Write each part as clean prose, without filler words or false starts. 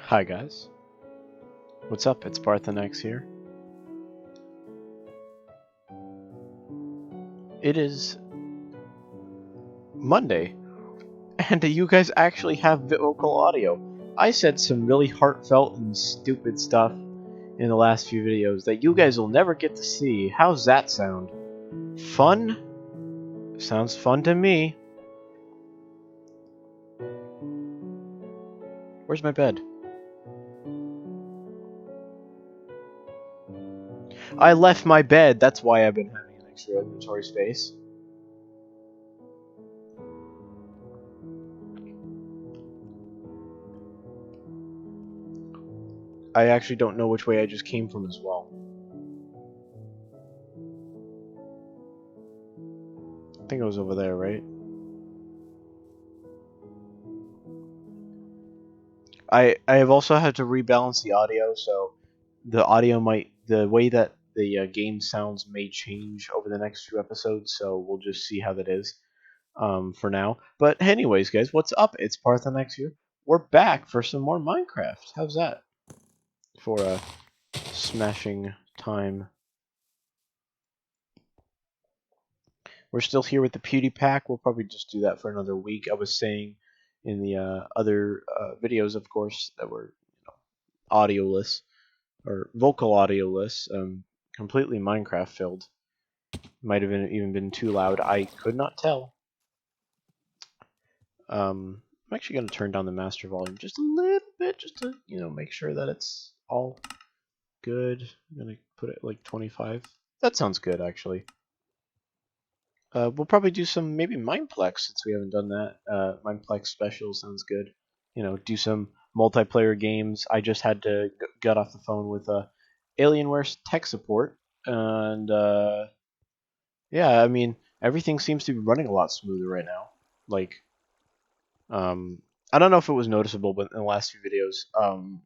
Hi guys, what's up? It's Parthenex here. It is Monday, and you guys actually have vocal audio. I said some really heartfelt and stupid stuff in the last few videos that you guys will never get to see. How's that sound? Fun? Sounds fun to me. Where's my bed? I left my bed, that's why I've been having an extra inventory space. I actually don't know which way I just came from as well. I think it was over there, right? I have also had to rebalance the audio, so the way that the game sounds may change over the next few episodes. So we'll just see how that is for now. But anyways, guys, what's up? It's Parthenex here. We're back for some more Minecraft. How's that for a smashing time? We're still here with the PewDiePack. We'll probably just do that for another week. I was saying in the other videos, of course, that were audioless or vocal audioless, completely Minecraft filled. Might have even been too loud. I could not tell. I'm actually going to turn down the master volume just a little bit, just to make sure that it's all good. I'm going to put it like 25. That sounds good, actually. We'll probably do some maybe Mineplex since we haven't done that. Mineplex special sounds good. Do some multiplayer games. I just had to get off the phone with Alienware's tech support, and yeah, I mean everything seems to be running a lot smoother right now. Like, I don't know if it was noticeable, but in the last few videos,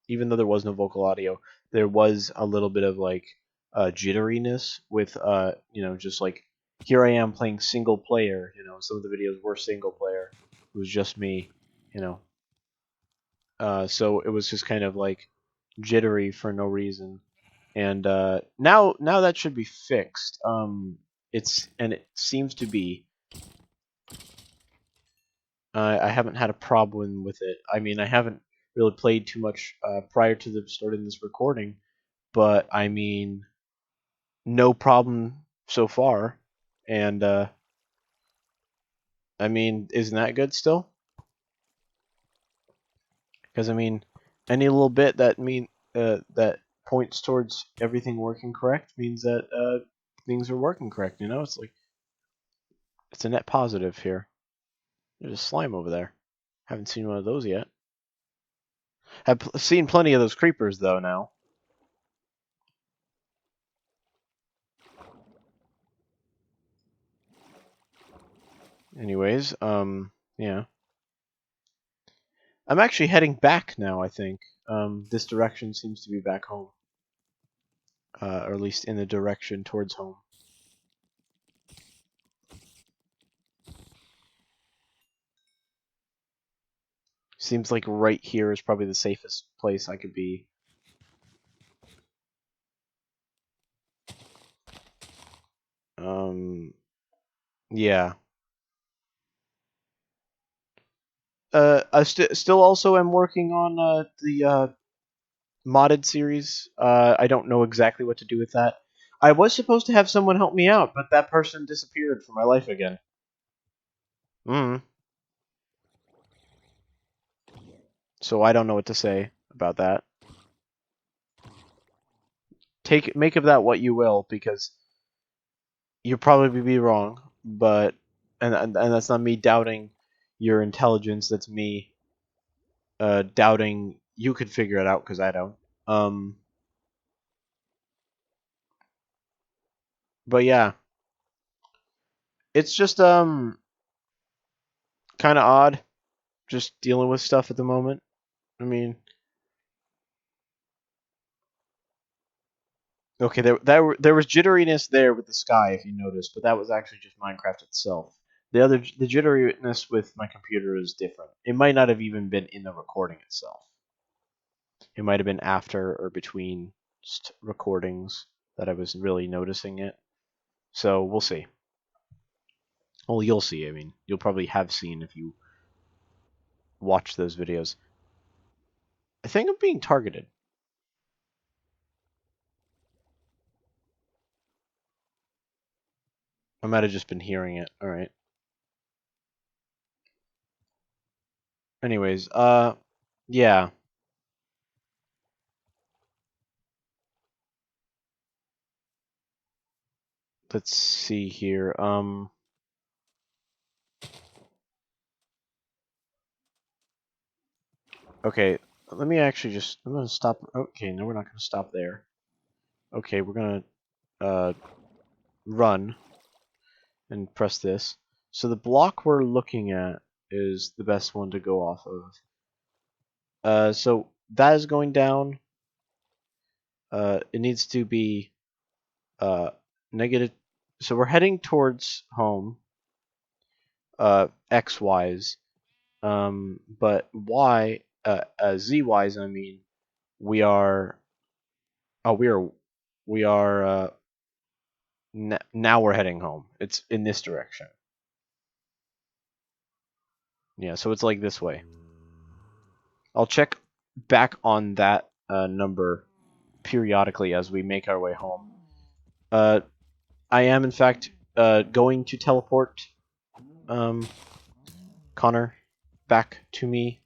even though there was no vocal audio, there was a little bit of like jitteriness with just like here I am playing single player. Some of the videos were single player. It was just me. You know, so it was just kind of like jittery for no reason. And now that should be fixed. It seems to be. I haven't had a problem with it. I mean, I haven't really played too much prior to the starting this recording, but I mean, no problem so far. And I mean, isn't that good still? Because I mean, any little bit that points towards everything working correct means that things are working correct. It's like it's a net positive here. There's a slime over there. Haven't seen one of those yet. Have seen plenty of those creepers though now. Anyways, yeah. I'm actually heading back now, I think. This direction seems to be back home. Or at least in the direction towards home. Seems like right here is probably the safest place I could be. Yeah. I still also am working on the modded series. I don't know exactly what to do with that. I was supposed to have someone help me out, but that person disappeared from my life again. So I don't know what to say about that. Make of that what you will, because you'll probably be wrong, but and that's not me doubting your intelligence. That's me doubting you could figure it out because I don't. Um, but yeah, it's just kind of odd, just dealing with stuff at the moment. I mean, okay, there was jitteriness there with the sky, if you noticed, but that was actually just Minecraft itself. The jitteriness with my computer is different. It might not have even been in the recording itself. It might have been after or between recordings that I was really noticing it. So we'll see. Well, you'll see. I mean, you'll probably have seen if you watch those videos. I think I'm being targeted. I might have just been hearing it. All right. Anyways, yeah. Let's see here. Okay, let me actually just. I'm gonna stop. Okay, no, we're not gonna stop there. Okay, we're gonna run and press this. So the block we're looking at is the best one to go off of. So that is going down. It needs to be negative. So we're heading towards home. X wise. But y z wise, I mean, we are. Oh, we are. Now we're heading home. It's in this direction. Yeah, so it's like this way. I'll check back on that number periodically as we make our way home. I am, in fact, going to teleport Connor back to me.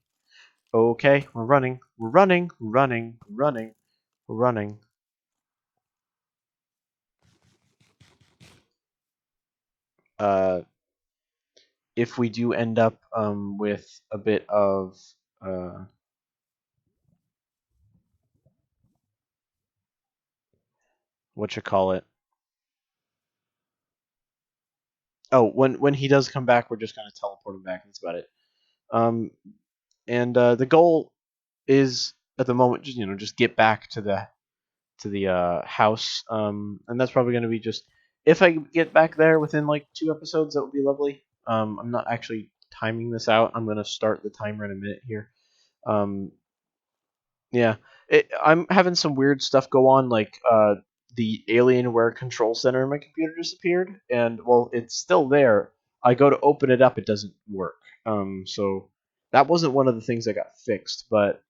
Okay, we're running. We're running. We're running. We're running. We're running. If we do end up with a bit of what you call it. Oh, when he does come back, we're just gonna teleport him back. That's about it. Um, and the goal is at the moment just get back to the house. And that's probably gonna be just if I get back there within like 2 episodes, that would be lovely. I'm not actually timing this out. I'm gonna start the timer in a minute here. Um, Yeah, I'm having some weird stuff go on, like the Alienware control center in my computer disappeared, and well, it's still there. I go to open it up, it doesn't work. So that wasn't one of the things that got fixed, but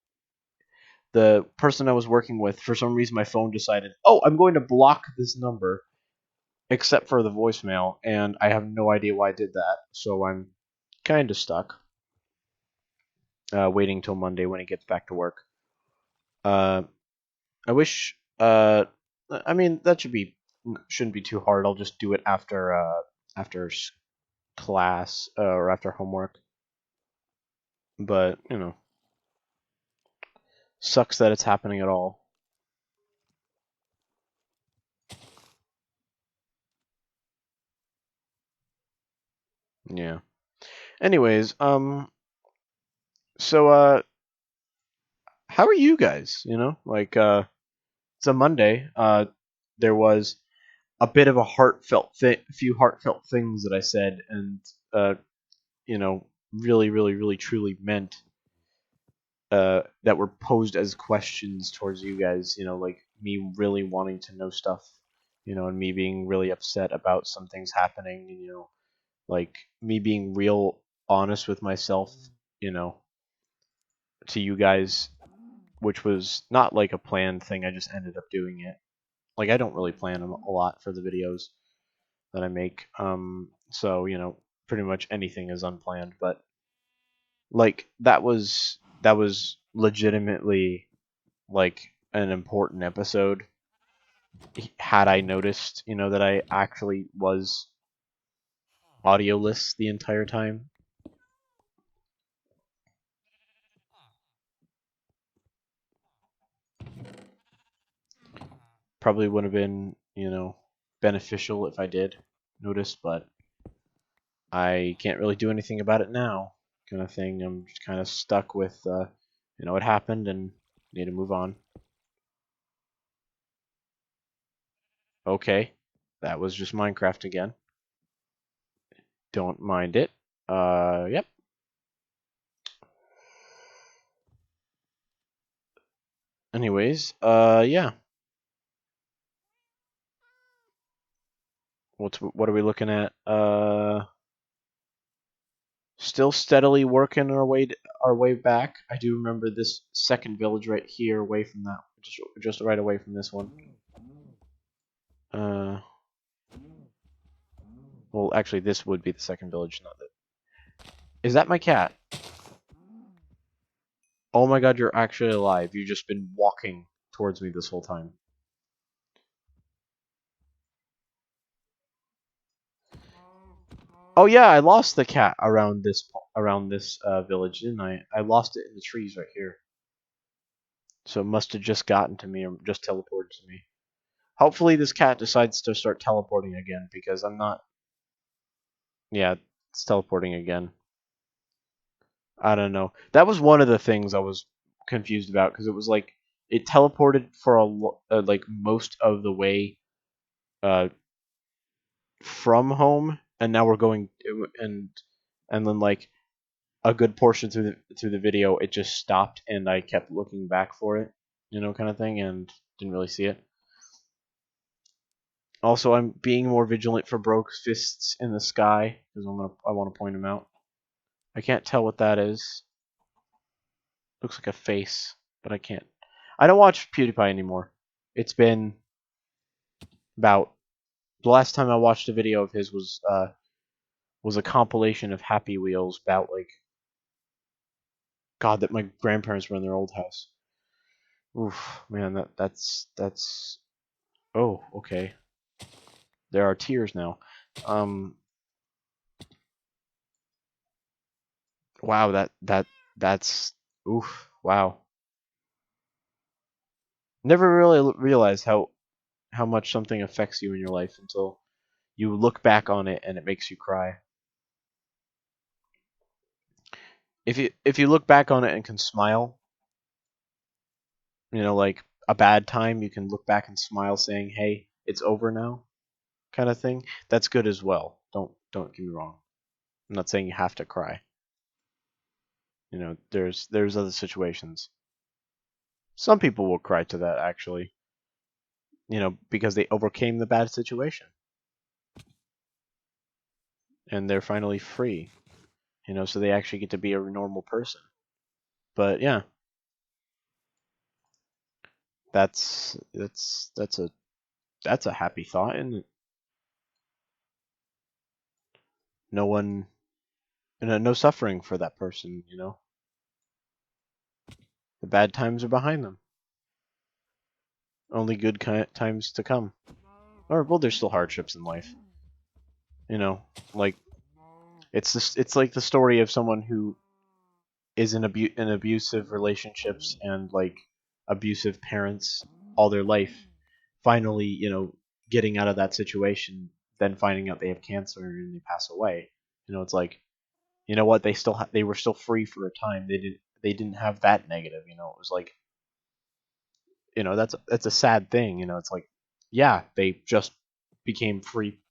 the person I was working with, for some reason, my phone decided, oh, I'm going to block this number, except for the voicemail, and I have no idea why I did that. So I'm kind of stuck, waiting till Monday when he gets back to work. Uh, I wish. I mean that shouldn't be too hard. I'll just do it after class or after homework. But sucks that it's happening at all. Yeah. Anyways, so how are you guys? Like it's a Monday. There was a bit of a few heartfelt things that I said, and really, really, really, truly meant that were posed as questions towards you guys. Like me really wanting to know stuff. And me being really upset about some things happening. And, like me being real honest with myself. You know, to you guys, which was not like a planned thing. I just ended up doing it. Like I don't really plan a lot for the videos that I make. So pretty much anything is unplanned. But like that was legitimately like an important episode had I noticed, that I actually was audioless the entire time. Probably would have been, beneficial if I did notice, but I can't really do anything about it now, kind of thing. I'm just kind of stuck with, it happened and need to move on. Okay, that was just Minecraft again. Don't mind it. Yep. Anyways, yeah. What are we looking at? Still steadily working our way back. I do remember this second village right here, away from that, just right away from this one. Uh, well, actually, this would be the second village, not that. Is that my cat? Oh my God, you're actually alive. You've just been walking towards me this whole time. Oh yeah, I lost the cat around this village, didn't I? I lost it in the trees right here. So it must have just gotten to me or just teleported to me. Hopefully this cat decides to start teleporting again because I'm not. Yeah, it's teleporting again. I don't know. That was one of the things I was confused about because it was like it teleported for like most of the way uh from home, and now we're going and then like a good portion through the video it just stopped and I kept looking back for it, kind of thing, and didn't really see it. Also, I'm being more vigilant for Broke's fists in the sky because I want to point them out. I can't tell what that is. Looks like a face, but I can't. I don't watch PewDiePie anymore. It's been about the last time I watched a video of his was a compilation of Happy Wheels about like God that my grandparents were in their old house. Oof, man, that's oh, okay. There are tears now. Um, wow, that's oof, wow. Never really realized how much something affects you in your life until you look back on it and it makes you cry. If you look back on it and can smile, like a bad time, you can look back and smile, saying, "Hey, it's over now," kind of thing. That's good as well. Don't get me wrong. I'm not saying you have to cry. There's other situations. Some people will cry to that actually, because they overcame the bad situation and they're finally free. So they actually get to be a normal person. But yeah, that's a happy thought, and no one, no suffering for that person. The bad times are behind them. Only good times to come. Or well, there's still hardships in life. Like it's like the story of someone who is in abusive relationships and like abusive parents all their life, finally, getting out of that situation, then finding out they have cancer and they pass away. It's like, what, they were still free for a time. They didn't have that negative. It was like, that's a sad thing. It's like, yeah, they just became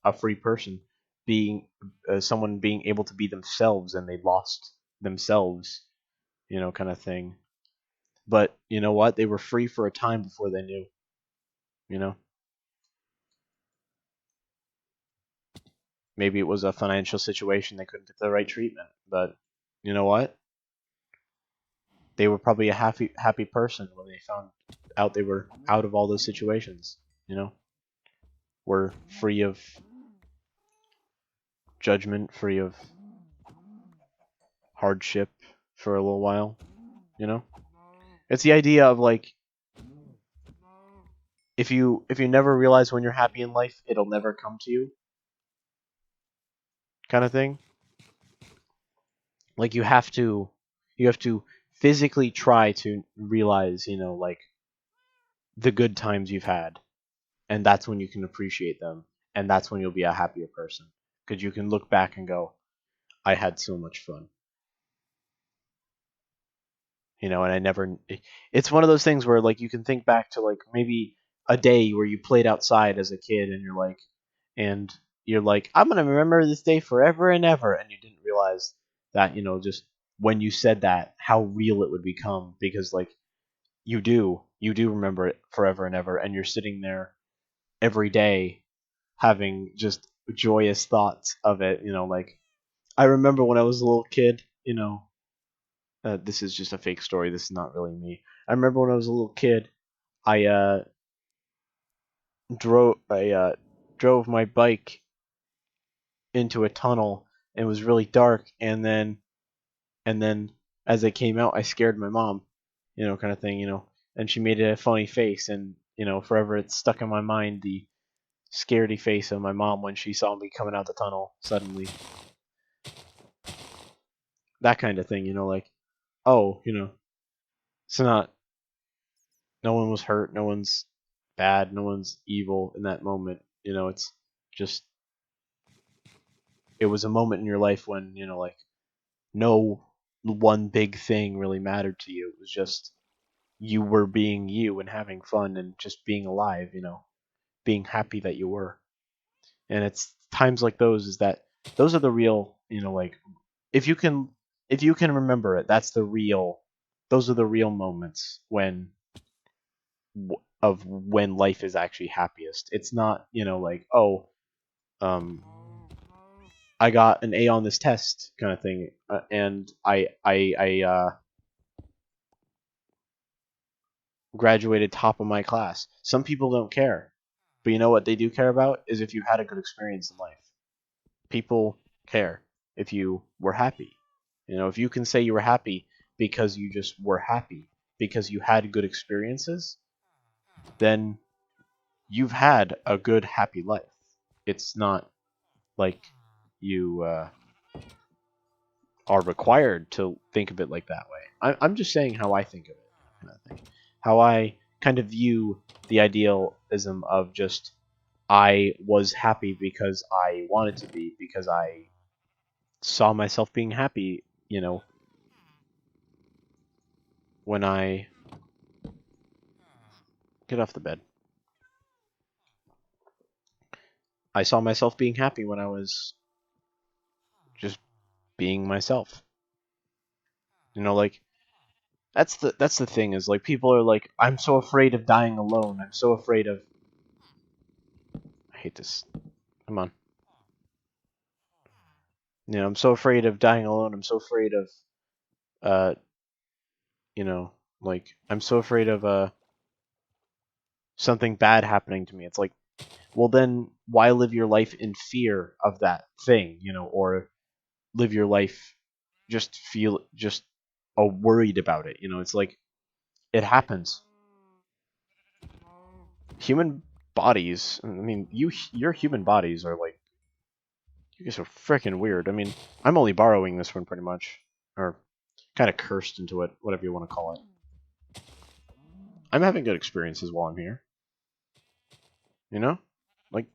a free person, being someone being able to be themselves, and they lost themselves, kind of thing. But you know what? They were free for a time before they knew. You know, maybe it was a financial situation, they couldn't get the right treatment, but you know what? They were probably a happy person when they found out they were out of all those situations. You know, were free of judgment, free of hardship for a little while. You know, it's the idea of like, if you never realize when you're happy in life, it'll never come to you, kind of thing. Like you have to physically try to realize, like the good times you've had, and that's when you can appreciate them, and that's when you'll be a happier person because you can look back and go, I had so much fun. And I never. It's one of those things where like you can think back to like maybe a day where you played outside as a kid, and you're like, I'm gonna remember this day forever and ever, and you didn't realize that, just when you said that, how real it would become, because like you do remember it forever and ever, and you're sitting there every day having just joyous thoughts of it. Like I remember when I was a little kid. This is just a fake story. This is not really me. I remember when I was a little kid, I drove my bike into a tunnel and it was really dark, and then as I came out, I scared my mom, kind of thing, and she made a funny face, and forever it's stuck in my mind, the scaredy face of my mom when she saw me coming out the tunnel suddenly. That kind of thing, like, oh, it's not, no one was hurt, no one's bad, no one's evil in that moment. It's just, it was a moment in your life when, like, no one big thing really mattered to you. It was just you were being you and having fun and just being alive, being happy that you were. And it's times like those is that those are the real, like, if you can remember it, that's the real, those are the real moments of when life is actually happiest. It's not, like, oh, um I got an A on this test kind of thing, and I graduated top of my class. Some people don't care, but you know what they do care about is if you had a good experience in life. People care if you were happy. If you can say you were happy because you just were happy because you had good experiences, then you've had a good happy life. It's not like you are required to think of it like that way. I'm just saying how I think of it, kind of thing. How I kind of view the idealism of just I was happy because I wanted to be, because I saw myself being happy, when I get off the bed. I saw myself being happy when I was just being myself. Like that's the thing is like people are like, I'm so afraid of dying alone. I'm so afraid of I hate this. Come on. I'm so afraid of dying alone. I'm so afraid of uh like I'm so afraid of something bad happening to me. It's like, well then why live your life in fear of that thing, or live your life just worried about it. It's like it happens. Human bodies, I mean, your human bodies are like, you guys are freaking weird. I mean, I'm only borrowing this one pretty much, or kind of cursed into it, whatever you want to call it. I'm having good experiences while I'm here. Like,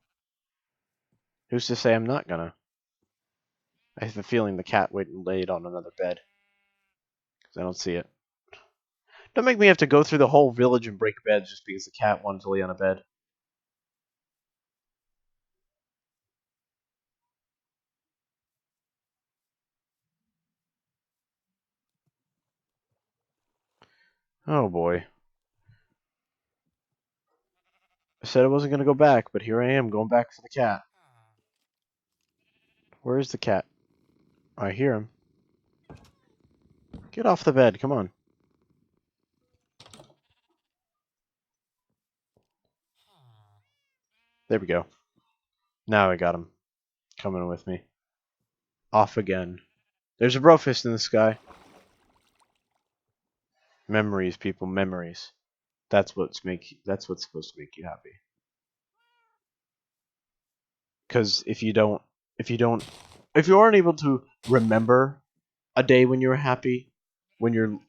who's to say I'm not gonna? I have a feeling the cat went and laid on another bed because I don't see it. Don't make me have to go through the whole village and break beds just because the cat wanted to lay on a bed. Oh boy. I said I wasn't gonna go back, but here I am going back for the cat. Where is the cat? I hear him. Get off the bed, come on. There we go. Now I got him. Coming with me. Off again. There's a brofist in the sky. Memories, people, memories. That's what's supposed to make you happy. Because if you aren't able to remember a day when you were happy, when you're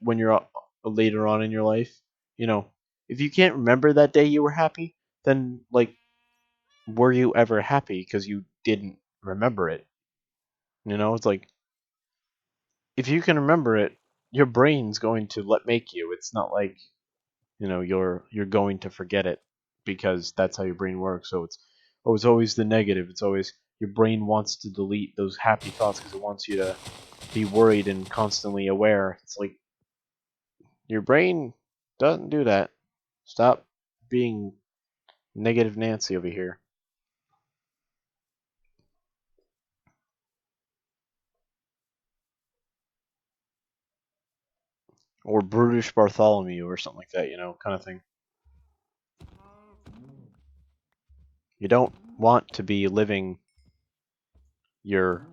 later on in your life, if you can't remember that day you were happy, then like, were you ever happy because you didn't remember it? It's like, if you can remember it, your brain's going to make you. It's not like, you're going to forget it because that's how your brain works. So it's always the negative. It's always your brain wants to delete those happy thoughts because it wants you to be worried and constantly aware. It's like your brain Doesn't do that. Stop being negative Nancy over here. Or brutish Bartholomew or something like that, you know, kind of thing. You don't want to be living your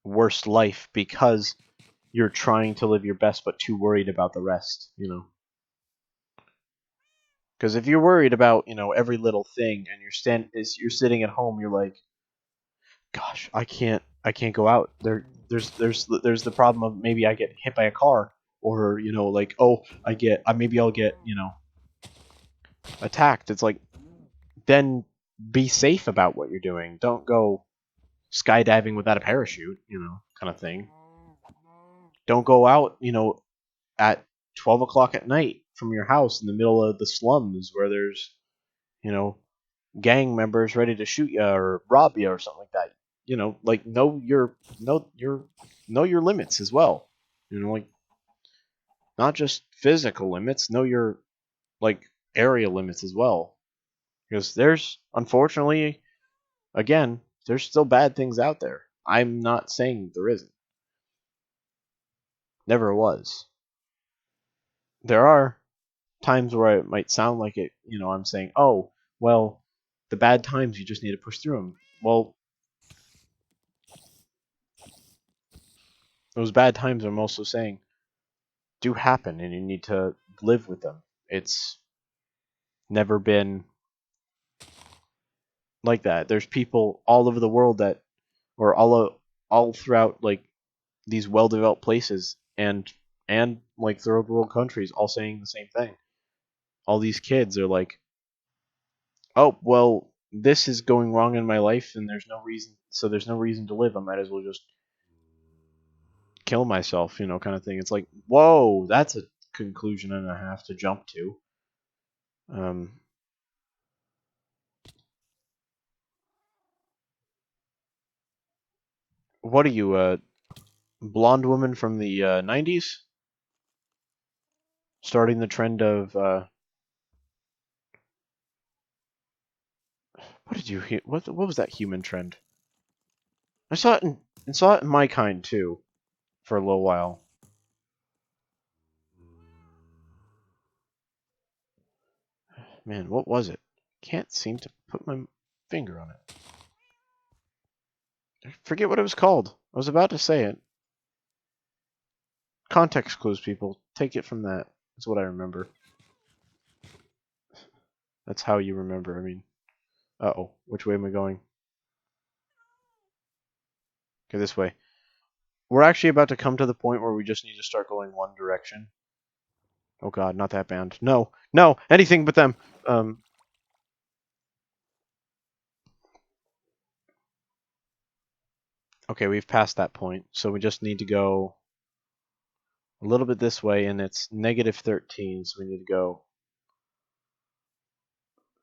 worst life because you're trying to live your best but too worried about the rest, you know. Because if you're worried about, you know, every little thing and you're sitting at home, you're like, gosh, I can't go out. There's the problem of maybe I get hit by a car, or you know, like, oh, maybe I'll get, you know, attacked. It's like, then be safe about what you're doing. Don't go skydiving without a parachute, you know, kind of thing. Don't go out, you know, at 12 o'clock at night from your house in the middle of the slums where there's, you know, gang members ready to shoot you or rob you or something like that. You know, like know your limits as well. You know, like not just physical limits, know your like area limits as well. Because there's unfortunately, again, there's still bad things out there. I'm not saying there isn't. Never was. There are times where it might sound like it, you know, I'm saying, oh, well, the bad times, you just need to push through them. Well, those bad times, I'm also saying, do happen and you need to live with them. It's never been like that. There's people all over the world that, or all throughout like these well-developed places and like third world countries, all saying the same thing. All these kids are like, oh well, this is going wrong in my life, and there's no reason to live. I might as well just kill myself, you know, kind of thing. It's like, whoa, that's a conclusion and a half to jump to. Um, what are you, a blonde woman from the 90s? Starting the trend of, what did you hear? What was that human trend? I saw it in my kind too, for a little while. Man, what was it? Can't seem to put my finger on it. I forget what it was called. I was about to say it. Context clues, people. Take it from that. That's what I remember. That's how you remember. I mean, uh-oh. Which way am I going? Okay, this way. We're actually about to come to the point where we just need to start going one direction. Oh god, not that band. No, no, anything but them. Okay, we've passed that point, so we just need to go a little bit this way, and it's negative 13, so we need to go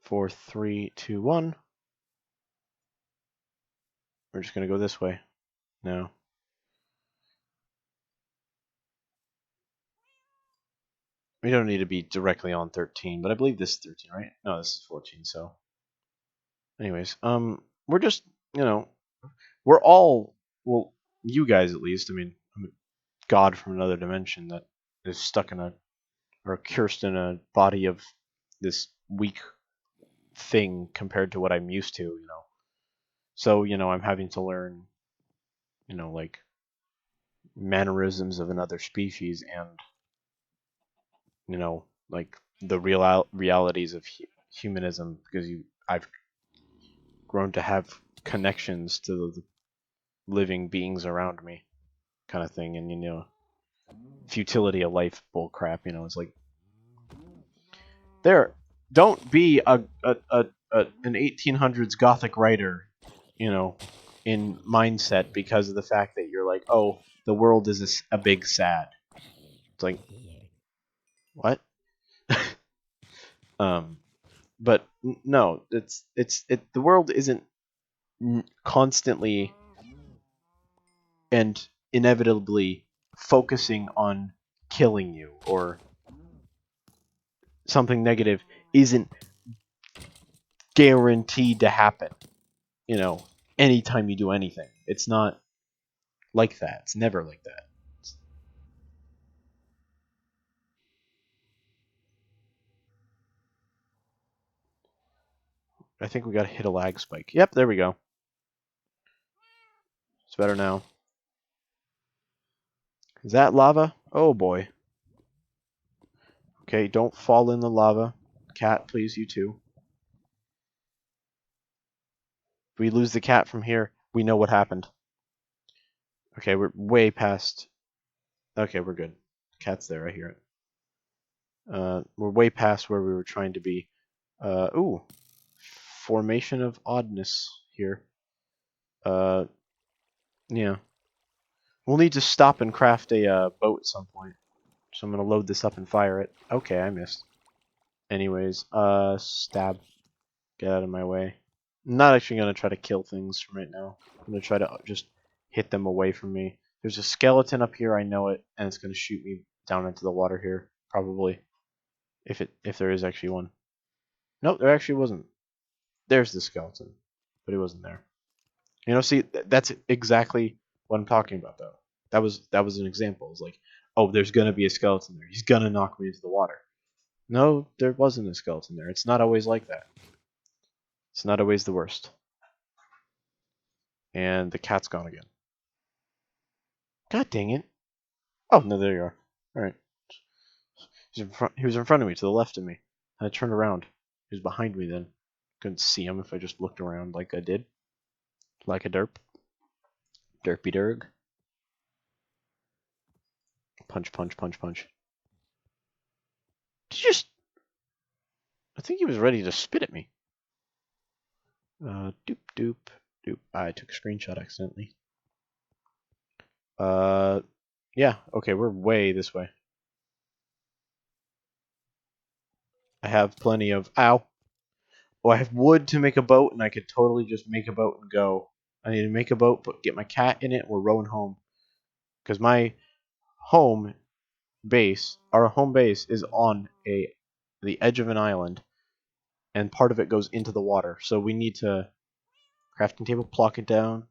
4, 3, 2, 1. We're just going to go this way. No. We don't need to be directly on 13, but I believe this is 13, right? No, this is 14, so. Anyways, we're just, you know, we're all, well, you guys at least, I mean, I'm a god from another dimension that is stuck in a, or cursed in a body of this weak thing compared to what I'm used to, you know. So, you know, I'm having to learn, you know, like mannerisms of another species and, you know, like the realities of humanism because I've grown to have connections to the living beings around me kind of thing, and you know, futility of life bull crap, you know. It's like, there, don't be an 1800s gothic writer, you know, in mindset because of the fact that you're like, oh, the world is a big sad. It's like, what? um but no, the world isn't constantly and inevitably focusing on killing you or something negative isn't guaranteed to happen. You know, anytime you do anything. It's not like that. It's never like that. I think we gotta hit a lag spike. Yep, there we go. It's better now. Is that lava? Oh boy. Okay, don't fall in the lava. Cat, please, you too. If we lose the cat from here, we know what happened. Okay, we're way past... Okay, we're good. Cat's there, I hear it. We're way past where we were trying to be. Ooh. Formation of oddness here. Yeah. We'll need to stop and craft a boat at some point. So I'm gonna load this up and fire it. Okay, I missed. Anyways, stab. Get out of my way. I'm not actually gonna try to kill things from right now. I'm gonna try to just hit them away from me. There's a skeleton up here, I know it, and it's gonna shoot me down into the water here, probably. If there is actually one. Nope, there actually wasn't. There's the skeleton, but it wasn't there. You know, see, that's exactly what I'm talking about, though. That was an example. It's like, oh, there's gonna be a skeleton there. He's gonna knock me into the water. No, there wasn't a skeleton there. It's not always like that. It's not always the worst. And the cat's gone again. God dang it! Oh no, there you are. All right. He was in front of me, to the left of me. And I turned around. He was behind me then. Couldn't see him if I just looked around like I did. Like a derp. Derpy derg. Punch, punch, punch, punch. Did you just... I think he was ready to spit at me. Doop, doop, doop. I took a screenshot accidentally. Yeah, okay, we're way this way. I have plenty of... Ow! Oh, I have wood to make a boat, and I could totally just make a boat and go. I need to make a boat, but get my cat in it, and we're rowing home. Because my home base, our home base, is on the edge of an island, and part of it goes into the water. So we need to crafting table, plonk it down,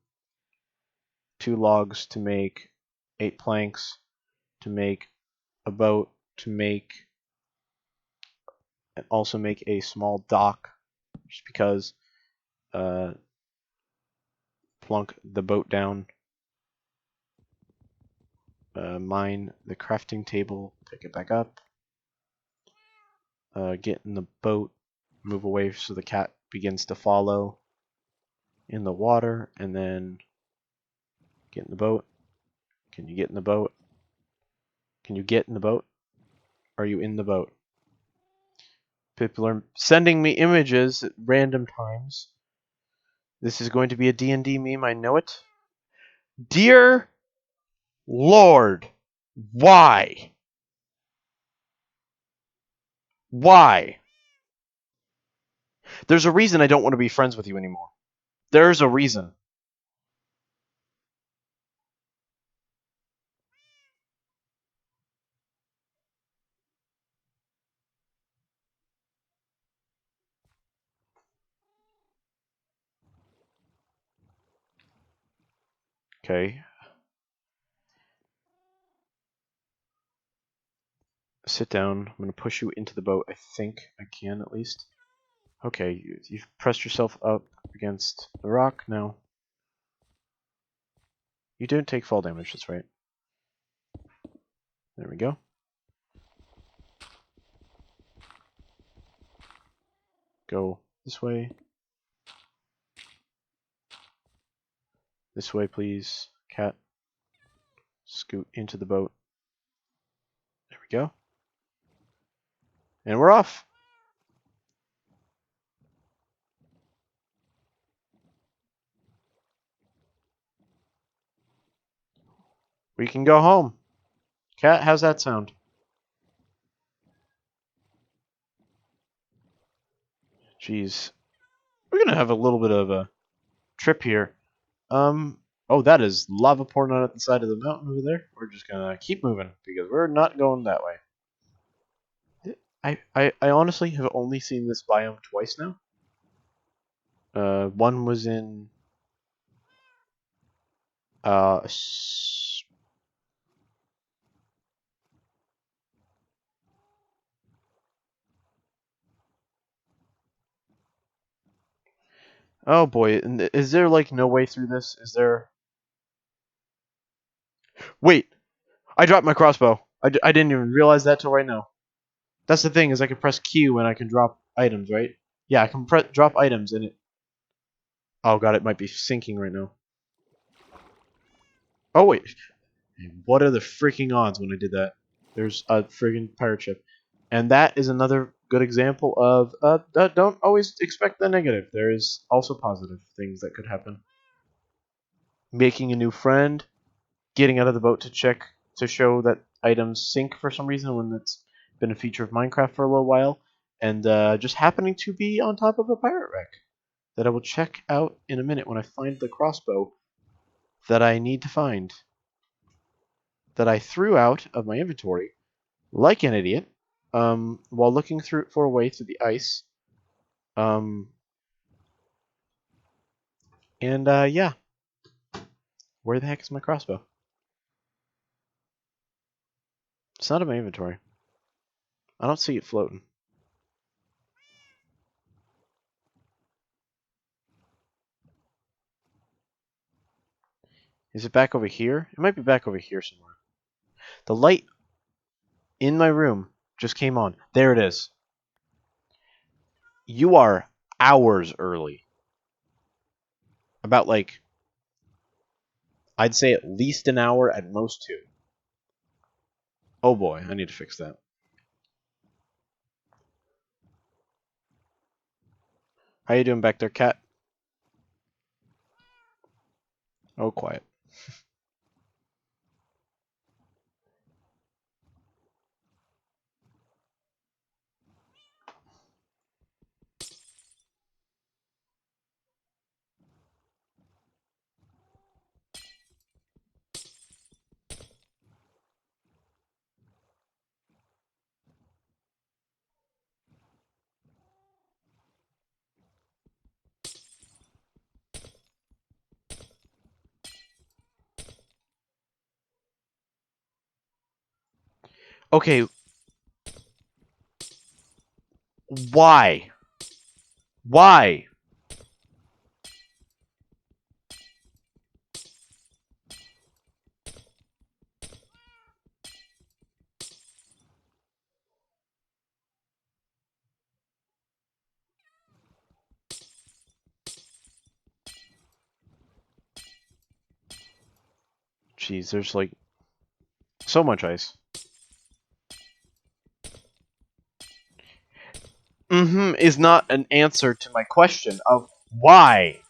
2 logs to make 8 planks, to make a boat, to make and also make a small dock, just because plunk the boat down, mine the crafting table, pick it back up, get in the boat, move away so the cat begins to follow in the water, and then get in the boat. Can you get in the boat? Can you get in the boat? Are you in the boat? People are sending me images at random times. This is going to be a D&D meme, I know it. Dear Lord, why? Why? There's a reason I don't want to be friends with you anymore. There's a reason. Okay. Sit down. I'm going to push you into the boat. I think I can, at least. Okay, you've pressed yourself up against the rock now. You didn't take fall damage, that's right. There we go. Go this way. This way, please. Cat. Scoot into the boat. There we go. And we're off. We can go home. Cat, how's that sound? Jeez. We're going to have a little bit of a trip here. Oh, that is lava pouring out at the side of the mountain over there. We're just going to keep moving because we're not going that way. I honestly have only seen this biome twice now. One was in uh. s- Oh boy, is there like no way through this? Is there? Wait, I dropped my crossbow. I didn't even realize that till right now. That's the thing is I can press Q and I can drop items, right? Yeah, I can drop items and it. Oh god, it might be sinking right now. Oh wait, what are the freaking odds when I did that? There's a friggin' pirate ship, and that is another good example of don't always expect the negative. There is also positive things that could happen. Making a new friend, getting out of the boat to check to show that items sink for some reason when it's been a feature of Minecraft for a little while, and just happening to be on top of a pirate wreck that I will check out in a minute when I find the crossbow that I need to find that I threw out of my inventory like an idiot while looking through for a way through the ice. Um, and yeah, where the heck is my crossbow? It's not in my inventory. I don't see it floating. Is it back over here? It might be back over here somewhere. The light in my room just came on. There it is. You are hours early. About like, I'd say at least an hour, at most two. Oh boy, I need to fix that. How you doing back there, cat? Oh, quiet. Okay, why? Why? Jeez, there's like so much ice. Mm-hmm is not an answer to my question of why.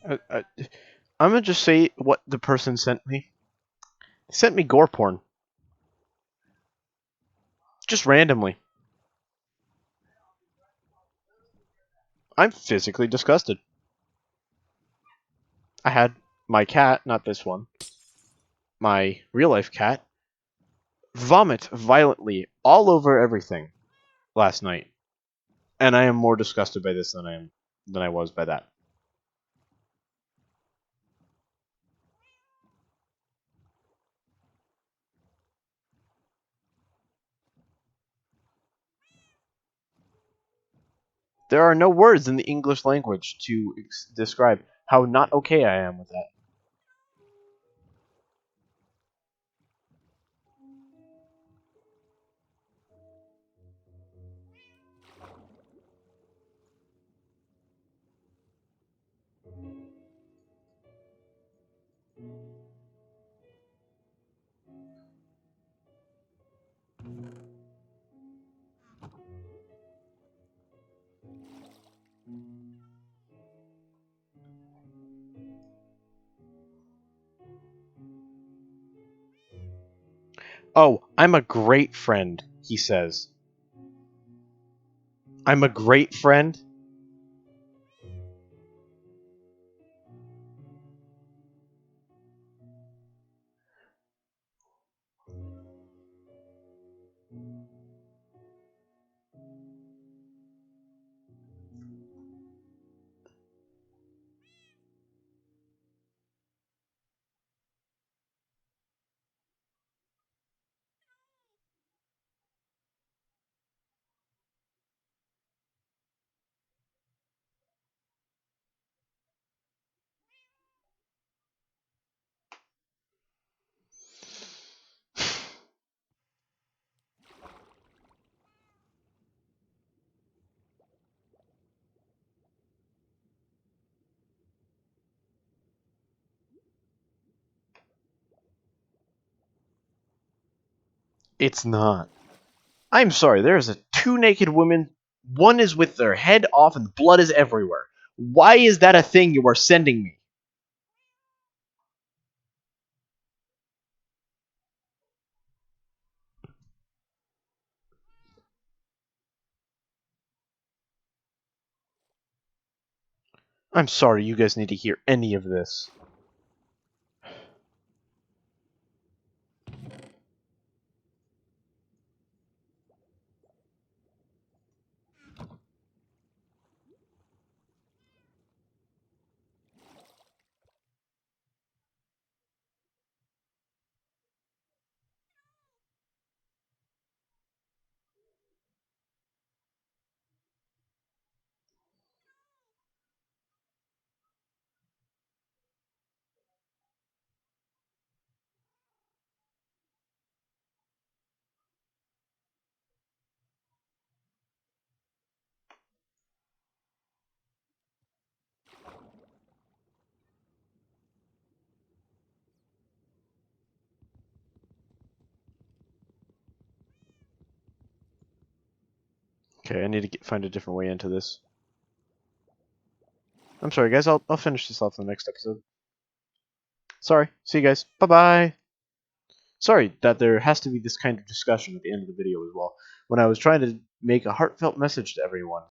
I'm gonna just say what the person sent me. They sent me gore porn. Just randomly. I'm physically disgusted. I had my cat, not this one, my real life cat, vomit violently all over everything last night. And I am more disgusted by this than I was by that. There are no words in the English language to describe how not okay I am with that. Oh, I'm a great friend, he says. I'm a great friend? It's not. I'm sorry, there's two naked women. One is with their head off and blood is everywhere. Why is that a thing you are sending me? I'm sorry you guys need to hear any of this. Okay, I need to find a different way into this. I'm sorry, guys. I'll finish this off in the next episode. Sorry. See you guys. Bye bye. Sorry that there has to be this kind of discussion at the end of the video as well. When I was trying to make a heartfelt message to everyone,